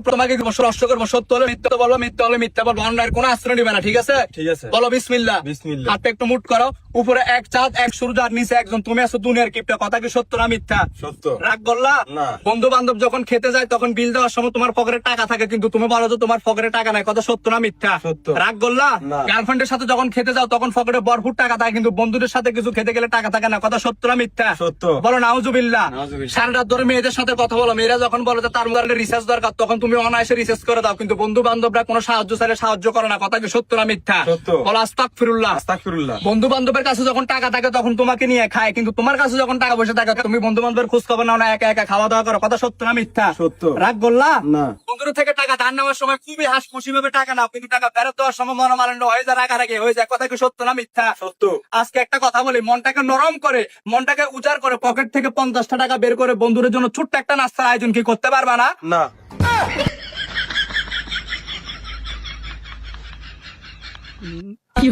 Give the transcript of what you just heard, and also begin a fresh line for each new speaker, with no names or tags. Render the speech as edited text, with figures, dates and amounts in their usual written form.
তোমাকে প্রশ্ন করবো, সত্য হলে মিথ্যা বলবো, মিথ্যা হলে মিথ্যা বলবো, অন্যায়ের কোনো আশ্রয় নিবে না, ঠিক আছে?
ঠিক আছে।
বলো বিসমিল্লাহ।
বিসমিল্লাহ।
হাতটা একটু মুট করো, উপরে এক চাঁদ এক সূর্য আর নিচে একজন, তুমি আছো দুনিয়ার কিপটা, কথা কি সত্য না মিথ্যা?
সত্য।
রাগ করলা?
না।
বন্ধু বান্ধব যখন খেতে যায় তখন বিল দেওয়ার সময় তোমার পকেটে টাকা থাকে, কিন্তু তুমি বলো যে তোমার পকেটে টাকা নাই, কথা সত্য না মিথ্যা?
সত্য।
রাগ করলা?
না।
গার্লফ্রেন্ডের সাথে যখন খেতে যাও তখন পকেটে ভরপুর টাকা থাকে, কিন্তু বন্ধুদের সাথে কিছু খেতে গেলে টাকা থাকে না, কথা সত্য না মিথ্যা?
সত্য।
বলো নাউজুবিল্লাহ।
নাউজুবিল্লাহ।
সারা রাত ধরে মেয়েদের সাথে কথা বলো, মেয়েরা যখন বলে যে তার মোবাইলে রিচার্জ দরকার তখন তুমি অনায়াসে রিচার্জ করে দাও, কিন্তু বন্ধু বান্ধবরা কোনো সাহায্য চাইলে সাহায্য করে না, কথা কি সত্য না মিথ্যা?
সত্য।
বলো আস্তাগফিরুল্লাহ।
আস্তাগফিরুল্লাহ।
বন্ধু বান্ধবের কাছে যখন টাকা থাকে তখন তোমাকে নিয়ে খায়, কিন্তু তোমার কাছে যখন টাকা পয়সা থাকে তুমি বন্ধু বান্ধবের খোঁজ খবর নাও না, একা একা খাওয়া দাওয়া করো, কথা সত্য না মিথ্যা?
সত্য।
রাগ করলা?
না।
বন্ধুর থেকে টাকা ধার নেওয়ার সময় খুবই হাসখুশি ভাবে টাকা নাও, কিন্তু টাকা ফেরত দেওয়ার সময় মনোমালিন্য হয়ে যায়, রাগারাগি হয়ে যায়, কথা কি সত্য না মিথ্যা?
সত্য।
আজকে একটা কথা বলি, মনটাকে নরম করে, মনটাকে উজাড় করে, পকেট থেকে 50টা টাকা বের করে বন্ধুদের জন্য ছোট্ট একটা নাস্তার আয়োজন কি করতে পারবা না?
না।
কি